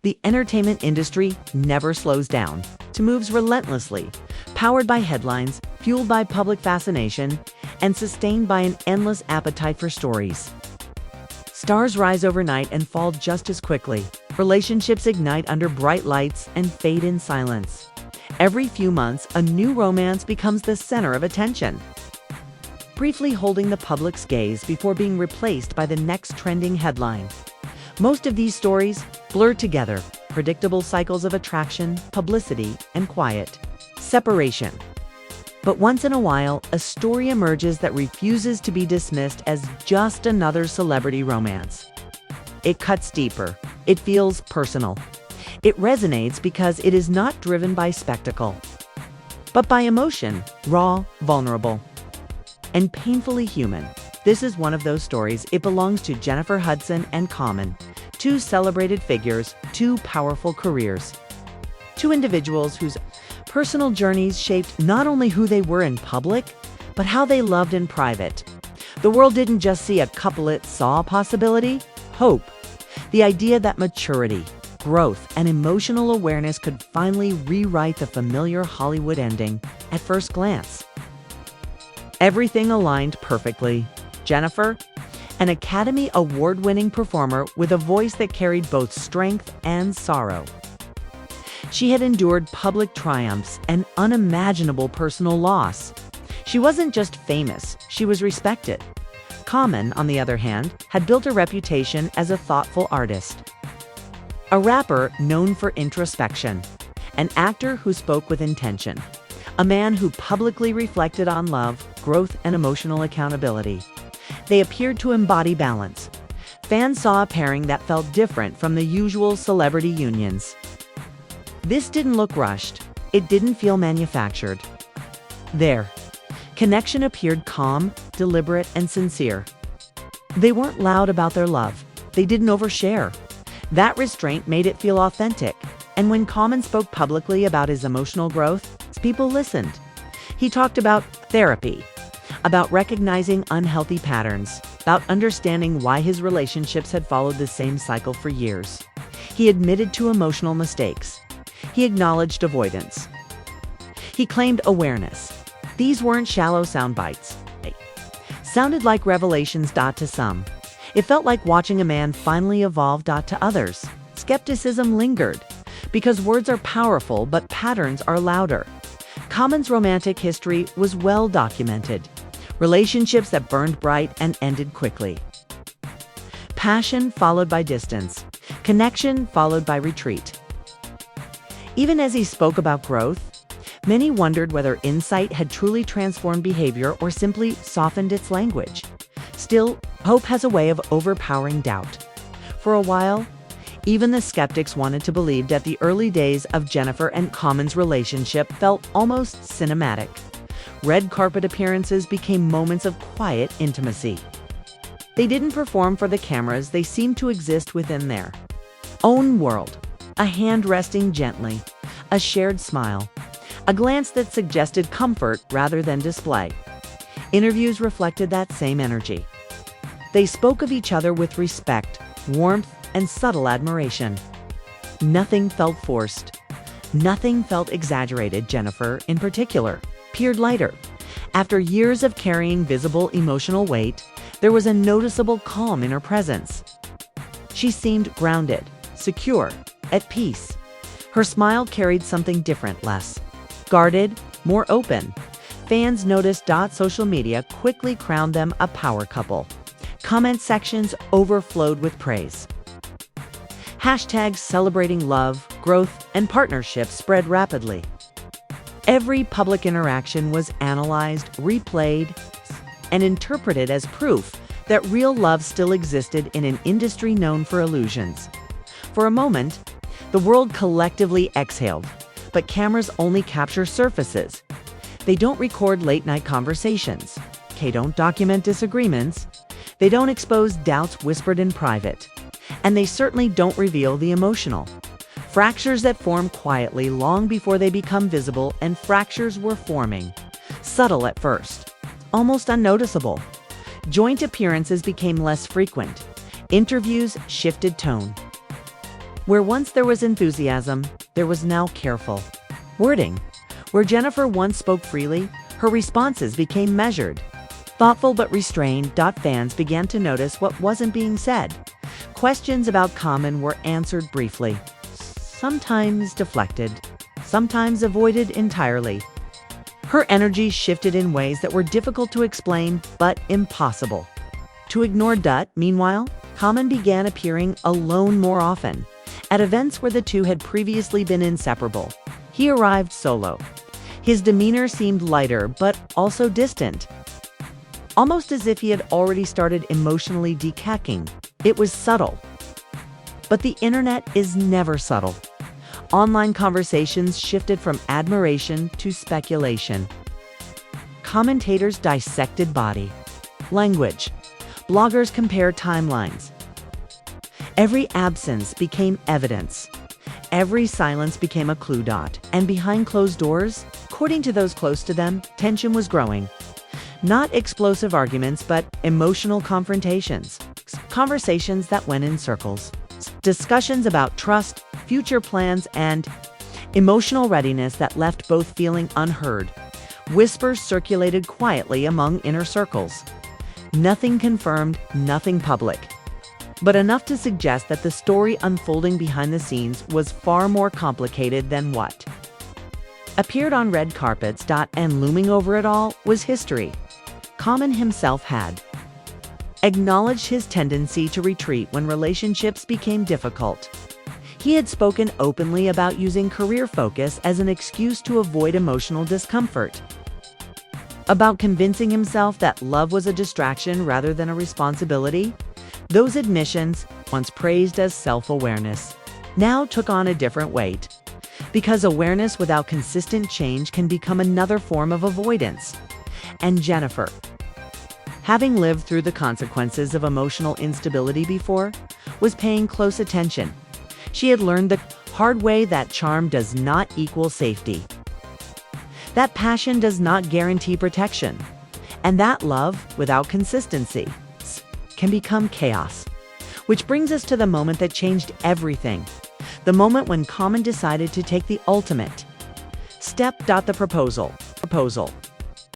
The entertainment industry never slows down, it moves relentlessly, powered by headlines, fueled by public fascination, and sustained by an endless appetite for stories. Stars rise overnight and fall just as quickly. Relationships ignite under bright lights and fade in silence. Every few months, a new romance becomes the center of attention, briefly holding the public's gaze before being replaced by the next trending headline. Most of these stories blur together, predictable cycles of attraction, publicity, and quiet separation. But once in a while, a story emerges that refuses to be dismissed as just another celebrity romance. It cuts deeper. It feels personal. It resonates because it is not driven by spectacle, but by emotion, raw, vulnerable, and painfully human. This is one of those stories. It belongs to Jennifer Hudson and Common, two celebrated figures, two powerful careers, two individuals whose personal journeys shaped not only who they were in public, but how they loved in private. The world didn't just see a couple, it saw a possibility, hope, the idea that maturity, growth, and emotional awareness could finally rewrite the familiar Hollywood ending at first glance. Everything aligned perfectly. Jennifer, an Academy Award-winning performer with a voice that carried both strength and sorrow. She had endured public triumphs and unimaginable personal loss. She wasn't just famous, she was respected. Common, on the other hand, had built a reputation as a thoughtful artist, a rapper known for introspection, an actor who spoke with intention, a man who publicly reflected on love, growth, and emotional accountability. They appeared to embody balance. Fans saw a pairing that felt different from the usual celebrity unions. This didn't look rushed. It didn't feel manufactured. Their connection appeared calm, deliberate, and sincere. They weren't loud about their love. They didn't overshare. That restraint made it feel authentic. And when Common spoke publicly about his emotional growth, people listened. He talked about therapy, about recognizing unhealthy patterns, about understanding why his relationships had followed the same cycle for years. He admitted to emotional mistakes. He acknowledged avoidance. He claimed awareness. These weren't shallow sound bites. They sounded like revelations. To some, it felt like watching a man finally evolve. To others, skepticism lingered, because words are powerful, but patterns are louder. Common's romantic history was well documented. Relationships that burned bright and ended quickly. Passion followed by distance. Connection followed by retreat. Even as he spoke about growth, many wondered whether insight had truly transformed behavior or simply softened its language. Still, hope has a way of overpowering doubt. For a while, even the skeptics wanted to believe that the early days of Jennifer and Common's relationship felt almost cinematic. Red carpet appearances became moments of quiet intimacy. They didn't perform for the cameras, they seemed to exist within their own world. A hand resting gently, a shared smile, a glance that suggested comfort rather than display. Interviews reflected that same energy. They spoke of each other with respect, warmth, and subtle admiration. Nothing felt forced. Nothing felt exaggerated. Jennifer, in particular, appeared lighter. After years of carrying visible emotional weight, there was a noticeable calm in her presence. She seemed grounded, secure, at peace. Her smile carried something different, less guarded, more open. Fans noticed. Social media quickly crowned them a power couple. Comment sections overflowed with praise. Hashtags celebrating love, growth, and partnership spread rapidly. Every public interaction was analyzed, replayed, and interpreted as proof that real love still existed in an industry known for illusions. For a moment, the world collectively exhaled, but cameras only capture surfaces. They don't record late-night conversations. They don't document disagreements. They don't expose doubts whispered in private. And they certainly don't reveal the emotional fractures that form quietly long before they become visible. And fractures were forming, subtle at first, almost unnoticeable. Joint appearances became less frequent. Interviews shifted tone. Where once there was enthusiasm, there was now careful wording. Where Jennifer once spoke freely, her responses became measured, thoughtful but restrained. Fans began to notice what wasn't being said. Questions about Common were answered briefly, sometimes deflected, sometimes avoided entirely. Her energy shifted in ways that were difficult to explain but impossible to ignore. Meanwhile, Common began appearing alone more often, at events where the two had previously been inseparable. He arrived solo. His demeanor seemed lighter but also distant, almost as if he had already started emotionally decaying. It was subtle. But the internet is never subtle. Online conversations shifted from admiration to speculation. Commentators dissected body language. Bloggers compared timelines. Every absence became evidence. Every silence became a clue. And behind closed doors, according to those close to them, tension was growing. Not explosive arguments, but emotional confrontations. Conversations that went in circles. Discussions about trust, future plans, and emotional readiness that left both feeling unheard. Whispers circulated quietly among inner circles. Nothing confirmed, nothing public, but enough to suggest that the story unfolding behind the scenes was far more complicated than what appeared on red carpets. And looming over it all was history. Common himself had acknowledged his tendency to retreat when relationships became difficult. He had spoken openly about using career focus as an excuse to avoid emotional discomfort, about convincing himself that love was a distraction rather than a responsibility. Those admissions, once praised as self-awareness, now took on a different weight, because awareness without consistent change can become another form of avoidance. And Jennifer, having lived through the consequences of emotional instability before, was paying close attention. She had learned the hard way that charm does not equal safety, that passion does not guarantee protection, and that love without consistency can become chaos. Which brings us to the moment that changed everything. The moment when Common decided to take the ultimate step. The proposal.